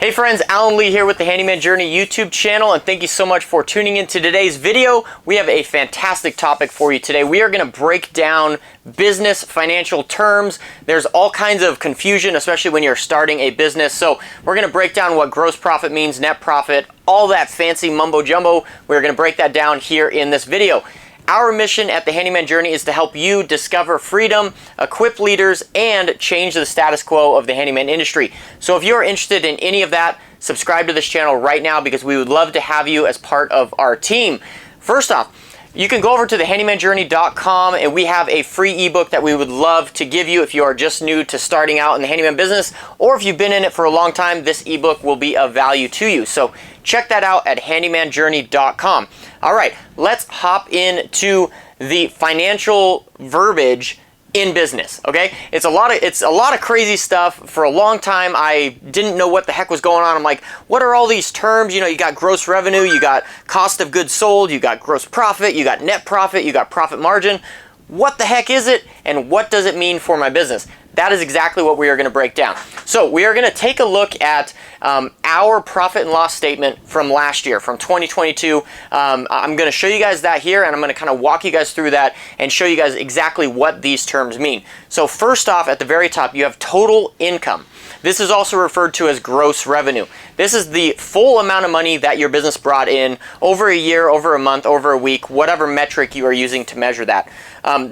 Hey friends, Alan Lee here with the Handyman Journey YouTube channel, and thank you so much for tuning into today's video. We have a fantastic topic for you today. We are going to break down business financial terms. There's all kinds of confusion, especially when you're starting a business. So we're going to break down what gross profit means, net profit, all that fancy mumbo jumbo. We're going to break that down here in this video. Our mission at the Handyman Journey is to help you discover freedom, equip leaders, and change the status quo of the handyman industry. So if you're interested in any of that, subscribe to this channel right now because we would love to have you as part of our team. First off, you can go over to thehandymanjourney.com and we have a free ebook that we would love to give you if you are just new to starting out in the handyman business, or if you've been in it for a long time, this ebook will be of value to you. So check that out at handymanjourney.com. All right, let's hop into the financial verbiage in business, okay? It's a lot of crazy stuff. For a long time, I didn't know what the heck was going on. I'm like, what are all these terms? You know, you got gross revenue, you got cost of goods sold, you got gross profit, you got net profit, you got profit margin. What the heck is it, and what does it mean for my business? That is exactly what we are going to break down. So we are going to take a look at our profit and loss statement from last year, from 2022. I'm going to show you guys that here, and I'm going to kind of walk you guys through that and show you guys exactly what these terms mean. So first off, at the very top, you have total income. This is also referred to as gross revenue. This is the full amount of money that your business brought in over a year, over a month, over a week, whatever metric you are using to measure that.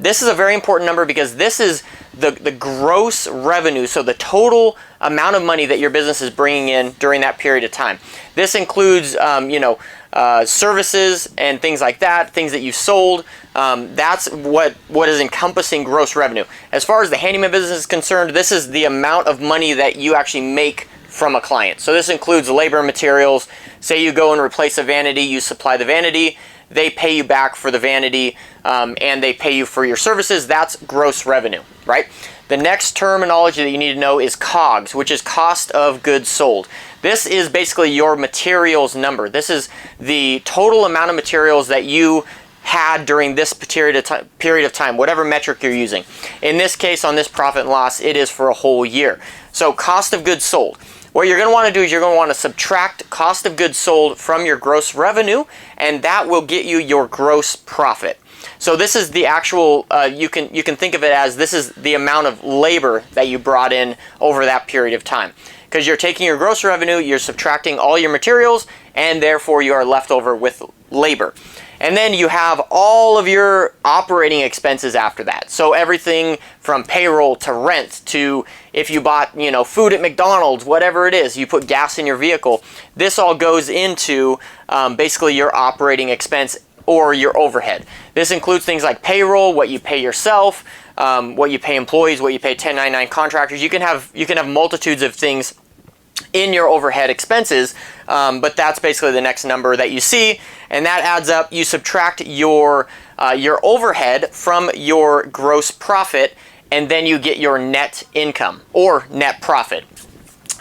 This is a very important number because this is the gross revenue, so the total amount of money that your business is bringing in during that period of time. This includes, services and things like that, things that you've sold. That's what is encompassing gross revenue. As far as the handyman business is concerned, this is the amount of money that you actually make from a client. So this includes labor and materials. Say you go and replace a vanity, you supply the vanity, they pay you back for the vanity, and they pay you for your services. That's gross revenue, right? The next terminology that you need to know is COGS, which is cost of goods sold. This is basically your materials number. This is the total amount of materials that you had during this period of time, whatever metric you're using. In this case, on this profit and loss, it is for a whole year. So cost of goods sold. What you're going to want to do is you're going to want to subtract cost of goods sold from your gross revenue, and that will get you your gross profit. So this is the actual, you can think of it as this is the amount of labor that you brought in over that period of time. Because you're taking your gross revenue, you're subtracting all your materials, and therefore you are left over with labor. And then you have all of your operating expenses after that. So everything from payroll to rent to if you bought, food at McDonald's, whatever it is, you put gas in your vehicle. This all goes into basically your operating expense or your overhead. This includes things like payroll, what you pay yourself, what you pay employees, what you pay 1099 contractors. You can have multitudes of things in your overhead expenses, but that's basically the next number that you see, and that adds up. You subtract your overhead from your gross profit, and then you get your net income or net profit.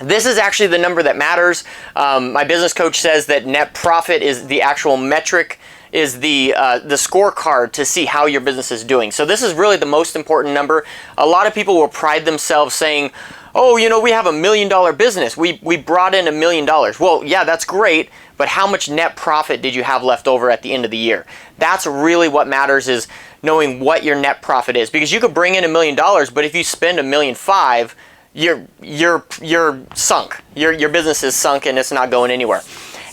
This is actually the number that matters. My business coach says that net profit is the actual metric, is the scorecard to see how your business is doing. So this is really the most important number. A lot of people will pride themselves saying, oh, we have $1 million business. We brought in $1 million. Well, yeah, that's great, but how much net profit did you have left over at the end of the year? That's really what matters, is knowing what your net profit is. Because you could bring in $1 million, but if you spend $1.5 million, you're sunk. Your business is sunk and it's not going anywhere.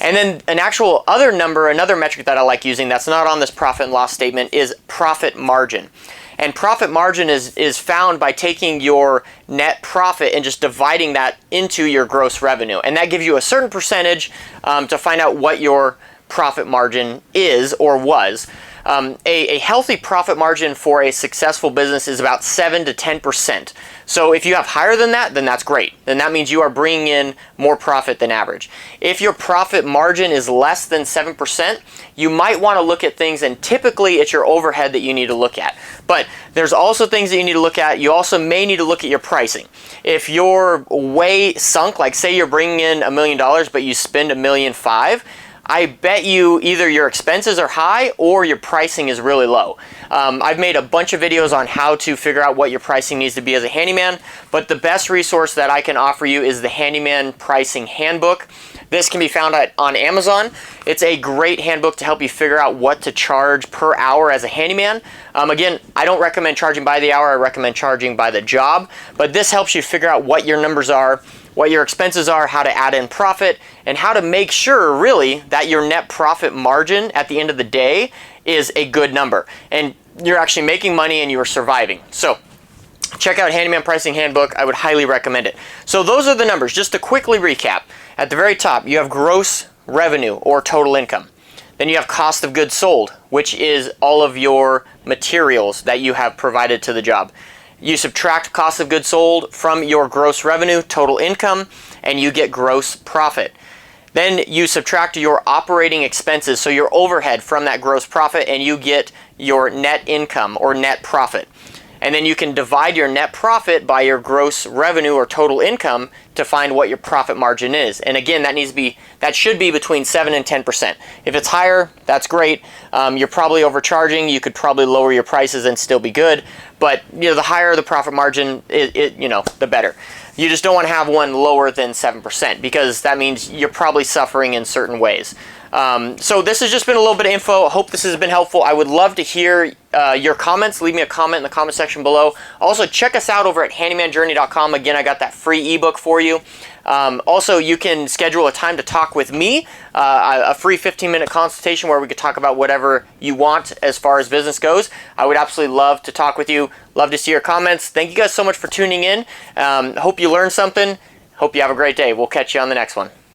And then an actual other number, another metric that I like using that's not on this profit and loss statement is profit margin. And profit margin is found by taking your net profit and just dividing that into your gross revenue. And that gives you a certain percentage to find out what your profit margin is or was. A healthy profit margin for a successful business is about 7 to 10%. So if you have higher than that, then that's great. Then that means you are bringing in more profit than average. If your profit margin is less than 7%, you might want to look at things, and typically it's your overhead that you need to look at. But there's also things that you need to look at. You also may need to look at your pricing. If you're way sunk, like say you're bringing in $1 million, but you spend $1.5 million, I bet you either your expenses are high or your pricing is really low. I've made a bunch of videos on how to figure out what your pricing needs to be as a handyman, but the best resource that I can offer you is the Handyman Pricing Handbook. This can be found on Amazon. It's a great handbook to help you figure out what to charge per hour as a handyman. Again, I don't recommend charging by the hour, I recommend charging by the job, but this helps you figure out what your numbers are, what your expenses are, how to add in profit, and how to make sure really that your net profit margin at the end of the day is a good number and you're actually making money and you are surviving. So check out Handyman Pricing Handbook. I would highly recommend it. So those are the numbers. Just to quickly recap, at the very top you have gross revenue or total income. Then you have cost of goods sold, which is all of your materials that you have provided to the job. You subtract cost of goods sold from your gross revenue, total income, and you get gross profit. Then you subtract your operating expenses, so your overhead, from that gross profit, and you get your net income or net profit. And then you can divide your net profit by your gross revenue or total income to find what your profit margin is. And again, that should be between 7 and 10%. If it's higher, that's great. You're probably overcharging. You could probably lower your prices and still be good. But the higher the profit margin, the better. You just don't want to have one lower than 7% because that means you're probably suffering in certain ways. So this has just been a little bit of info. I hope this has been helpful. I would love to hear your comments. Leave me a comment in the comment section below. Also, check us out over at handymanjourney.com. Again, I got that free ebook for you. Also, you can schedule a time to talk with me, a free 15-minute consultation where we could talk about whatever you want as far as business goes. I would absolutely love to talk with you. Love to see your comments. Thank you guys so much for tuning in. Hope you learned something. Hope you have a great day. We'll catch you on the next one.